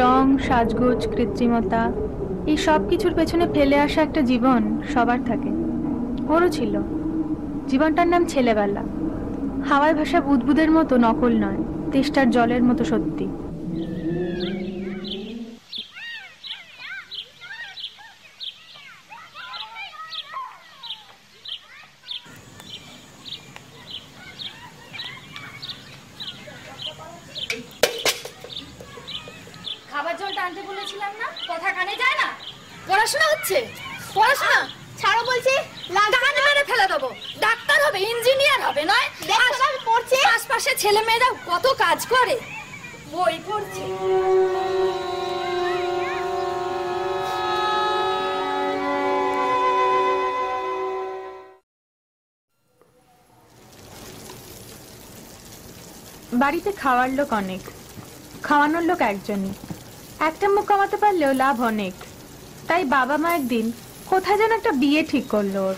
রং, সাজগোজ, কৃত্রিমতা, এই সব কিছুর পেছনে ফেলে আসা একটা জীবন সবার থাকে। ওরও ছিল। জীবনটার নাম ছেলেবেলা। হাওয়ায় ভাসা বুদবুদের মতো নকল নয়, তেষ্টার জলের মতো সত্যি। খাবার জলটা আনতে বলেছিলাম না, কথা কানে যায় না। পড়াশোনা হচ্ছে, পড়াশোনা ছাড়ো বলছি, লাগানে মেরে ফেলে দেবো। ডাক্তার হবে, ইঞ্জিনিয়ার হবে নয়। আমি পড়ছি, আশপাশে ছেলে মেয়েরা কত কাজ করে, বই পড়ছে। বাড়িতে খাওয়ার লোক অনেক, খাওয়ানোর লোক একজনই। একটা মুখ কামাতে পারলেও লাভ অনেক। তাই বাবা মা একদিন কোথায় যেন একটা বিয়ে ঠিক করলো ওর।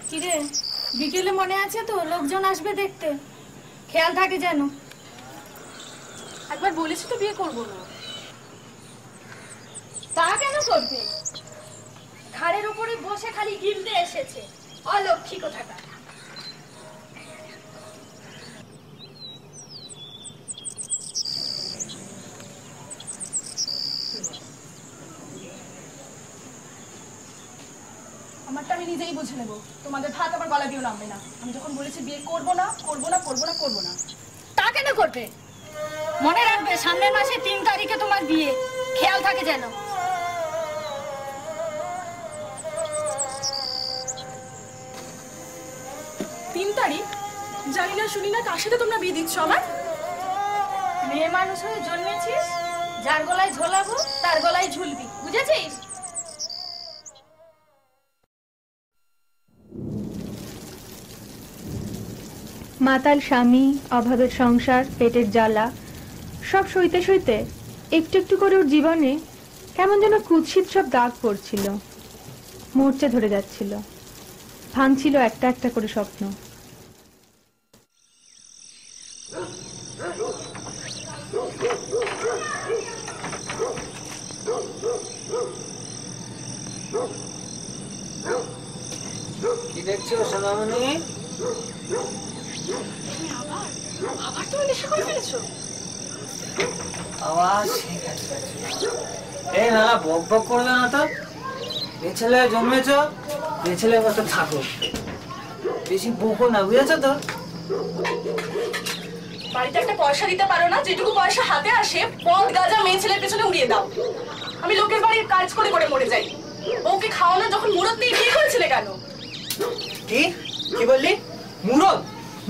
কিরে, বিকেলে মনে আছে তো লোকজন আসবে দেখতে, খেয়াল থাকে যেন। একবার বলেছি তো বিয়ে করবো না। তা কেন করবে? ঘাড়ের উপরে বসে খালি গিলতে এসেছে, অলক্ষী কোথাকার। আমারটা আমি নিজেই বুঝে নেবো, তোমাদের ভাত আমার গলা দিয়েও নামবে না। আমি যখন বলেছি বিয়ে করবো না, করবো না, করবো না, করবো না। তা কেন করবে? মনে রাখবে সামনের মাসে 3 তারিখে তোমার বিয়ে, খেয়াল থাকে যেন। 3 তারিখ? জানি না শুনি না, কার সাথে তোমরা বিয়ে দিচ্ছ আমার? মেয়ে মানুষ হয়ে জন্মেছিস, যার গলায় ঝোলাবো তার গলায় ঝুলবি, বুঝেছিস? মাতাল স্বামী, অভাবের সংসার, পেটের জ্বালা সব সইতে সইতে একটু একটু করে ওর জীবনে কেমন যেন কুৎসিত সব দাগ পড়ছিল, মূর্ছে ধরে যাচ্ছিল, ভাঙছিল একটা একটা করে স্বপ্ন। কি দেখছো সোনামণি? আবার তুমি নেশা করে ফেলেছো? আওয়াজ ঠিক আছে। এই নালা বক বক করবে না তো। এ ছেলে জন্মেছ, এ ছেলে মতো থাকো, বেশি বকো না, বুঝেছো তো? বাড়িতে একটা পয়সা দিতে পারো না, যেটুকু পয়সা হাতে আসে পদ গাজা মেয়ে ছেলের পেছনে উড়িয়ে দাও। আমি লোকের বাড়ির কাজ করে করে মরে যাই। ওকে খাওয়ানো যখন মুরত দিয়ে বিয়ে করেছিলে কেন? কি কি বললি? মুরদ?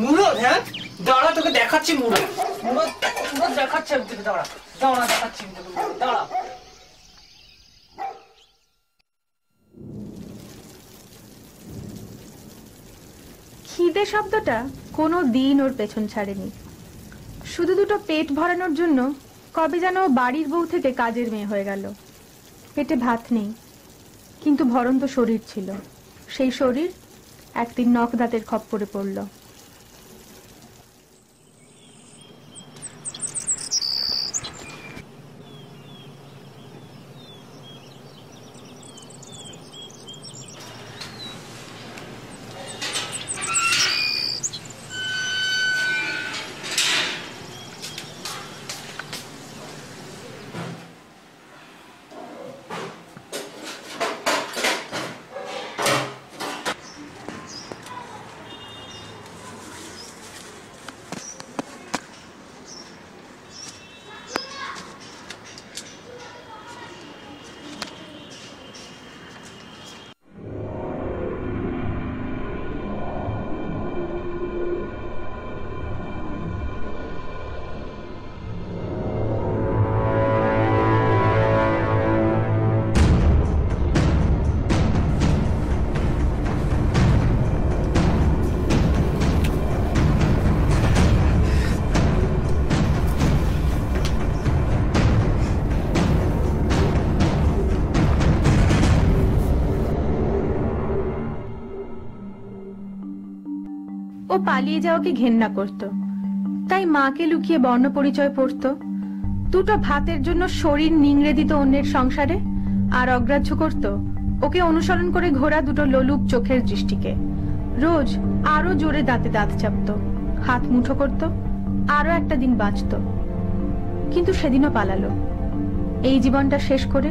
মুরদ? হ্যাঁ দাঁড়া, তোকে দেখাচ্ছি মুরদ। মুরদ মুরদ দেখাচ্ছি আমি তোকে, দাঁড়া দাঁড়া দেখাচ্ছি আমি তোকে, দাঁড়া। খিদে শব্দটা কোনো দিন ওর পেছন ছাড়েনি। শুধু দুটো পেট ভরানোর জন্য কবে যেন বাড়ির বউ থেকে কাজের মেয়ে হয়ে গেল। পেটে ভাত নেই, কিন্তু ভরন্ত শরীর ছিল। সেই শরীর একদিন নখ দাঁতের খপ্পরে পড়ল। ও পালিয়ে যাওয়াকে ঘেন্না করত, তাই মাকে লুকিয়ে বর্ণ পরিচয় পড়তো। দুটো ভাতের জন্য শরীর নিংড়ে দিত অন্যের সংসারে, আর অগ্রাহ্য করত ওকে অনুসরণ করে ঘোরা দুটো লোলুপ চোখের দৃষ্টিকে। রোজ আরো জোরে দাঁতে দাঁত চাপতো, হাত মুঠো করত, আরো একটা দিন বাঁচত। কিন্তু সেদিনও পালালো। এই জীবনটা শেষ করে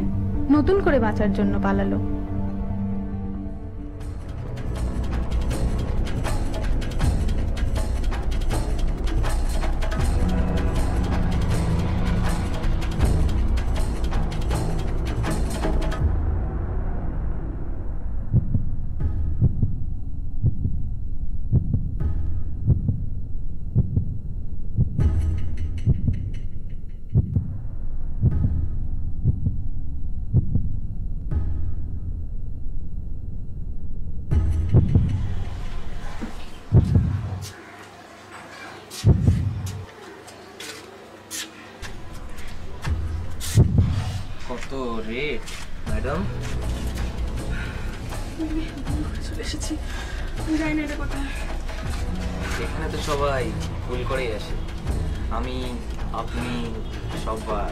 নতুন করে বাঁচার জন্য পালালো। কত রেট ম্যাডাম? চলে এসেছি, জানি না এটা কোথায়। এখানে তো সবাই ভুল করেই আসে, আমি আপনি সবার।